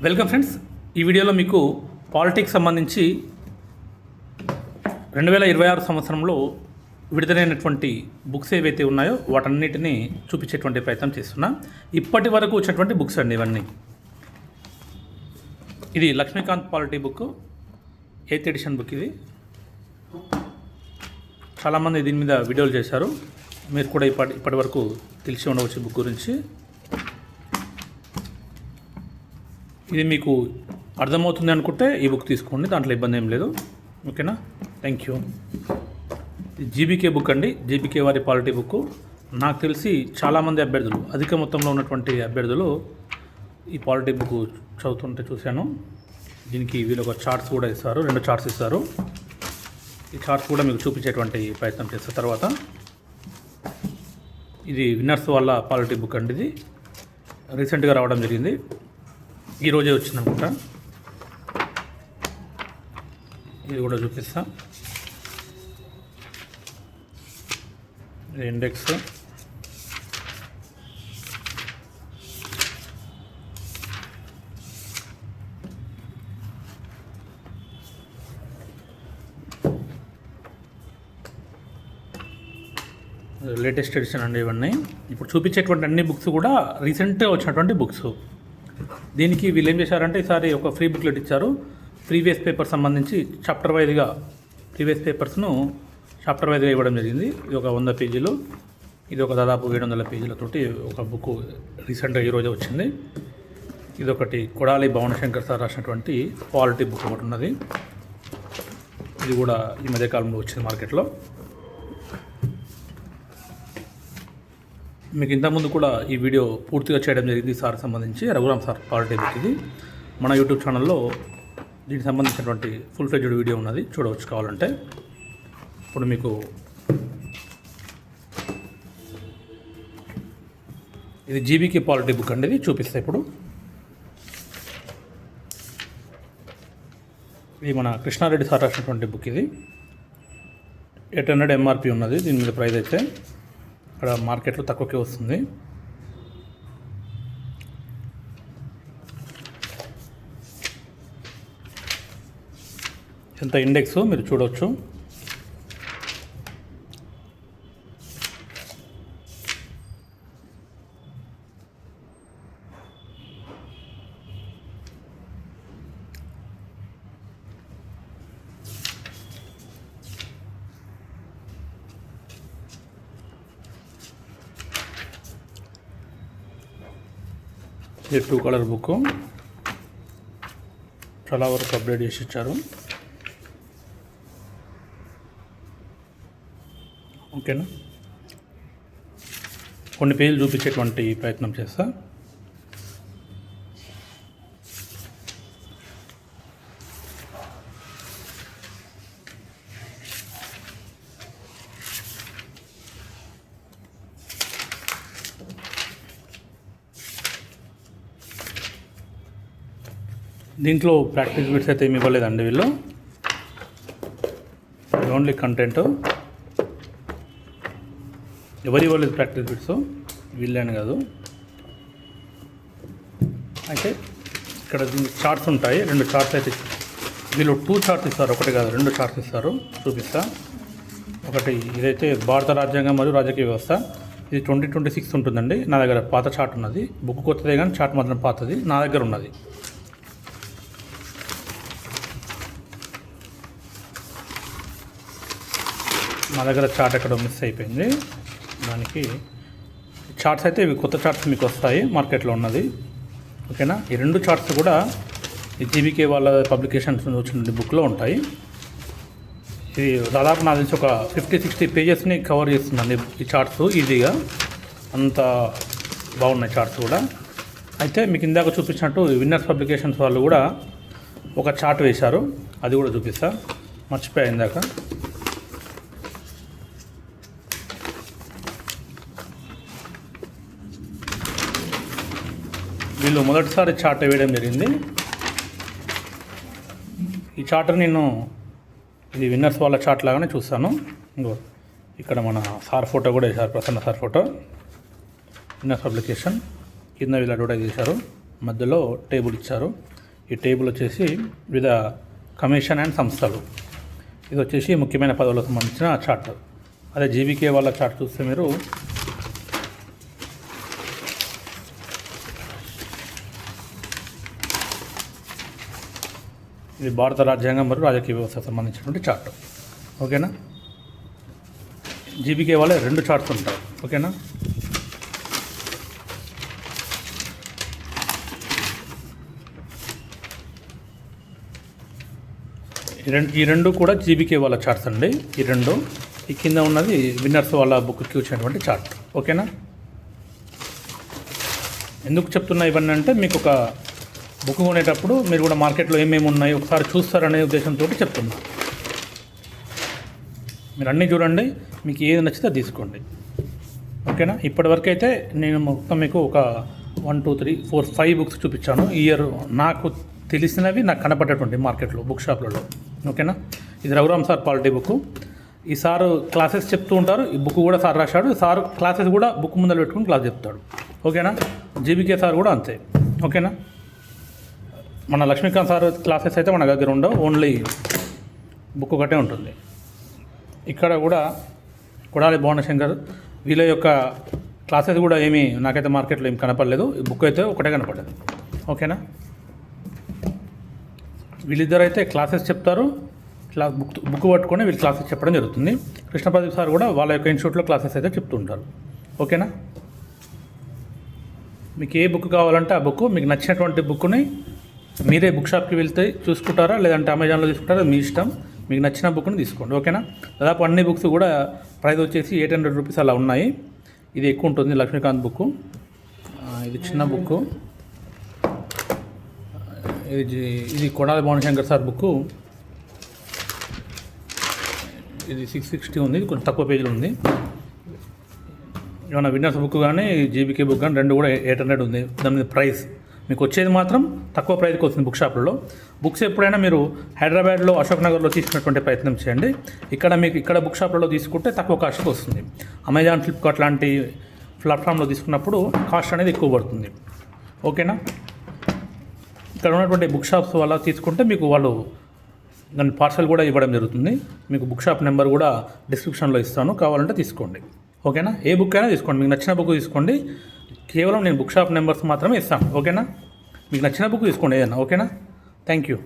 Welcome friends. ఈ వీడియోలో మీకు పాలిటిక్స్ సంబంధించి 2026 సంవత్సరంలో విడుదలైనటువంటి బుక్స్ ఏవైతే ఉన్నాయో వాటన్నిటిని చూపించేటువంటి ప్రయత్నం చేస్తున్నా. ఇప్పటి వరకు వచ్చినటువంటి బుక్స్ అండి ఇవన్నీ. ఇది Laxmikanth polity book, 8th edition book. ఇది చాలామంది దీని మీద వీడియోలు చేశారు, మీరు కూడా ఇప్పటి వరకు తెలిసి ఉండవచ్చు బుక్ గురించి. ఇది మీకు అర్థమవుతుంది అనుకుంటే ఈ బుక్ తీసుకోండి, దాంట్లో ఇబ్బంది ఏం లేదు. ఓకేనా, థ్యాంక్ యూ. జీబీకే బుక్ అండి, జీబీకే వారి పాలిటీ బుక్. నాకు తెలిసి చాలామంది అభ్యర్థులు, అధిక మొత్తంలో ఉన్నటువంటి అభ్యర్థులు ఈ పాలిటీ బుక్ చదువుతుంటే చూశాను. దీనికి వీళ్ళు ఒక చార్ట్స్ కూడా ఇస్తారు, 2 చార్ట్స్ ఇస్తారు. ఈ చార్ట్స్ కూడా మీకు చూపించేటువంటి ప్రయత్నం చేస్తారు తర్వాత. ఇది విన్నర్స్ వాళ్ళ పాలిటీ బుక్ అండి. ఇది రీసెంట్గా రావడం జరిగింది, ఈరోజే వచ్చిందనుకుంటా. ఇది కూడా చూపిస్తా. ఇది ఇండెక్స్. లేటెస్ట్ ఎడిషన్ అండి ఇవన్నీ. ఇప్పుడు చూపించేటువంటి అన్ని బుక్స్ కూడా రీసెంట్గా వచ్చినటువంటి బుక్స్. దీనికి వీళ్ళు ఏం చేశారంటే ఈసారి ఒక ఫ్రీ బుక్లెట్ ఇచ్చారు. ప్రీవియస్ పేపర్ సంబంధించి చాప్టర్ వైజ్గా ప్రీవియస్ పేపర్స్ను చాప్టర్ వైజ్గా ఇవ్వడం జరిగింది. ఇది ఒక 100 పేజీలు, ఇది ఒక దాదాపు 700 పేజీలతోటి ఒక బుక్ రీసెంట్గా ఈరోజే వచ్చింది. ఇది ఒకటి కొడాలి భవనశంకర్ సార్ రాసినటువంటి పాలిటీ బుక్ ఒకటి ఉన్నది. ఇది కూడా ఈ మధ్యకాలంలో వచ్చింది మార్కెట్లో. మీకు ఇంతకుముందు కూడా ఈ వీడియో పూర్తిగా చేయడం జరిగింది సార్ సంబంధించి, రఘురామ్ సార్ పాలిటీ బుక్. ఇది మన యూట్యూబ్ ఛానల్లో దీనికి సంబంధించినటువంటి ఫుల్ ఫ్లెడ్జ్డ్ వీడియో ఉన్నది, చూడవచ్చు కావాలంటే. ఇప్పుడు మీకు ఇది జీబీకే పాలిటీ బుక్ అండి, ఇది చూపిస్తాయి ఇప్పుడు. ఇది మన కృష్ణారెడ్డి సార్ రాసినటువంటి బుక్. ఇది 800 ఎంఆర్పి ఉన్నది దీని మీద ప్రైస్ అయితే. ఇక్కడ మార్కెట్లో తక్కువకే వస్తుంది. ఎంత ఇండెక్స్ మీరు చూడవచ్చు. ఇది 2 కలర్ బుక్, చాలా వరకు అప్డేట్ చేసి ఇచ్చారు. ఓకేనా, కొన్ని పేజీలు చూపించేటువంటి ప్రయత్నం చేస్తా. దీంట్లో ప్రాక్టీస్ బిట్స్ అయితే ఏమి ఇవ్వలేదండి వీళ్ళు, ఓన్లీ కంటెంట్. ఎవరు ఇవ్వలేదు ప్రాక్టీస్ బిట్స్, వీళ్ళే అని కాదు. అయితే ఇక్కడ చార్ట్స్ ఉంటాయి, 2 చార్ట్స్ అయితే వీళ్ళు 2 చార్ట్స్ ఇస్తారు, ఒకటి కాదు 2 చార్ట్స్ ఇస్తారు. చూపిస్తా. ఒకటి ఇదైతే భారత రాజ్యాంగం మరియు రాజకీయ వ్యవస్థ. ఇది 2026 ఉంటుందండి. నా దగ్గర పాత చార్ట్ ఉన్నది, బుక్ కొత్తదే కానీ చార్ట్ మాత్రం పాతది నా దగ్గర ఉన్నది. మా దగ్గర చార్ట్ ఎక్కడ మిస్ అయిపోయింది, దానికి చార్ట్స్ అయితే ఇవి కొత్త చార్ట్స్ మీకు వస్తాయి, మార్కెట్లో ఉన్నది. ఓకేనా, ఈ 2 చార్ట్స్ కూడా ఈ జీబీకే వాళ్ళ పబ్లికేషన్స్ వచ్చిన బుక్లో ఉంటాయి. ఇది దాదాపు నాకు తెలిసి ఒక 50-60 పేజెస్ని కవర్ చేస్తుందండి ఈ చార్ట్స్ ఈజీగా. అంత బాగున్నాయి చార్ట్స్ కూడా. అయితే మీకు ఇందాక చూపించినట్టు విన్నర్స్ పబ్లికేషన్స్ వాళ్ళు కూడా ఒక చార్ట్ వేశారు, అది కూడా చూపిస్తా. మర్చిపోయా ఇందాక. వీళ్ళు మొదటిసారి చార్ట్ వేయడం జరిగింది. ఈ చార్ట్ నేను ఇది విన్నర్స్ వాళ్ళ చార్ట్ లాగానే చూస్తాను. ఇంకో ఇక్కడ మన సార్ ఫోటో కూడా వేశారు, Prasanna sir photo. Winners publication కింద వీళ్ళు అడ్వర్టైజ్ చేశారు. మధ్యలో టేబుల్ ఇచ్చారు. ఈ టేబుల్ వచ్చేసి వివిధ కమిషన్ అండ్ సంస్థలు, ఇది వచ్చేసి ముఖ్యమైన పదవులకు సంబంధించిన చార్ట్. అదే జీవీకే వాళ్ళ చార్ట్ చూస్తే మీరు ఇది భారత రాజ్యాంగం మరియు రాజకీయ వ్యవస్థకు సంబంధించినటువంటి చార్ట్. ఓకేనా, జీబీకే వాళ్ళ 2 చార్ట్స్ ఉంటాయి. ఓకేనా, ఈ రెండు కూడా జీబీకే వాళ్ళ చార్ట్స్ అండి. ఈ కింద ఉన్నది విన్నర్స్ వాళ్ళ బుక్కి వచ్చినటువంటి చార్ట్. ఓకేనా, ఎందుకు చెప్తున్నా ఇవన్నీ అంటే మీకు ఒక బుక్ కొనేటప్పుడు మీరు కూడా మార్కెట్లో ఏమేమి ఉన్నాయి ఒకసారి చూస్తారనే ఉద్దేశంతో చెప్తున్నా. మీరు అన్నీ చూడండి, మీకు ఏది నచ్చితే తీసుకోండి. ఓకేనా, ఇప్పటివరకు అయితే నేను మొత్తం మీకు ఒక 1 2 3 4 5 బుక్స్ చూపించాను. ఈ ఇయర్ నాకు తెలిసినవి, నాకు కనపడేటువంటి మార్కెట్లో బుక్ షాప్లలో. ఓకేనా, ఇది రఘురామ్ సార్ పాలిటీ బుక్. ఈ సారు క్లాసెస్ చెప్తూ ఉంటారు, ఈ బుక్ కూడా సార్ రాశాడు. సార్ క్లాసెస్ కూడా బుక్ ముందర పెట్టుకుని క్లాస్ చెప్తాడు. ఓకేనా, జీబీకే సార్ కూడా అంతే. ఓకేనా, మన లక్ష్మీకాంత్ సార్ క్లాసెస్ అయితే మన దగ్గర ఉండవు, ఓన్లీ బుక్ ఒకటే ఉంటుంది. ఇక్కడ కూడా కొడాలి భువనశంకర్ వీళ్ళ యొక్క క్లాసెస్ కూడా ఏమీ నాకైతే మార్కెట్లో ఏమి కనపడలేదు. ఈ బుక్ అయితే ఒకటే కనపడలేదు. ఓకేనా, వీళ్ళిద్దరు అయితే క్లాసెస్ చెప్తారు, బుక్ పట్టుకొని వీళ్ళు క్లాసెస్ చెప్పడం జరుగుతుంది. కృష్ణప్రదీప్ సార్ కూడా వాళ్ళ యొక్క ఇన్స్టిట్యూట్లో క్లాసెస్ అయితే చెప్తుంటారు. ఓకేనా, మీకు ఏ బుక్ కావాలంటే ఆ బుక్, మీకు నచ్చినటువంటి బుక్ని మీరే బుక్ షాప్కి వెళ్తే చూసుకుంటారా, లేదంటే అమెజాన్లో తీసుకుంటారా, మీ ఇష్టం. మీకు నచ్చిన బుక్ని తీసుకోండి. ఓకేనా, దాదాపు అన్ని బుక్స్ కూడా ప్రైస్ వచ్చేసి 800 రూపీస్ అలా ఉన్నాయి. ఇది ఎక్కువ ఉంటుంది లక్ష్మీకాంత్ బుక్, ఇది చిన్న బుక్. ఇది కొడాలి భువనశంకర్ సార్ బుక్, ఇది 660 ఉంది, ఇది కొంచెం తక్కువ పేజీలు ఉంది. ఏమైనా విన్నర్స్ బుక్ కానీ జీబీకే బుక్ కానీ 2 కూడా 800 ఉంది. దాని మీద ప్రైస్ మీకు వచ్చేది మాత్రం తక్కువ ప్రైస్కి వస్తుంది బుక్ షాపులలో. బుక్స్ ఎప్పుడైనా మీరు హైదరాబాద్లో అశోక్ నగర్లో తీసుకున్నటువంటి ప్రయత్నం చేయండి. ఇక్కడ బుక్ షాపులలో తీసుకుంటే తక్కువ కాస్ట్కి వస్తుంది. అమెజాన్, ఫ్లిప్కార్ట్ లాంటి ప్లాట్ఫామ్లో తీసుకున్నప్పుడు కాస్ట్ అనేది ఎక్కువ పడుతుంది. ఓకేనా, ఇక్కడ ఉన్నటువంటి బుక్ షాప్స్ వల్ల తీసుకుంటే మీకు వాళ్ళు దాని పార్సల్ కూడా ఇవ్వడం జరుగుతుంది. మీకు బుక్ షాప్ నెంబర్ కూడా డిస్క్రిప్షన్లో ఇస్తాను, కావాలంటే తీసుకోండి. ఓకేనా, ఏ బుక్ అయినా తీసుకోండి, మీకు నచ్చిన బుక్ తీసుకోండి. కేవలం నేను బుక్ షాప్ నెంబర్స్ మాత్రమే ఇస్తాను. ఓకేనా, మీకు నచ్చిన బుక్ తీసుకోండి ఏదైనా. ఓకేనా, థ్యాంక్ యూ.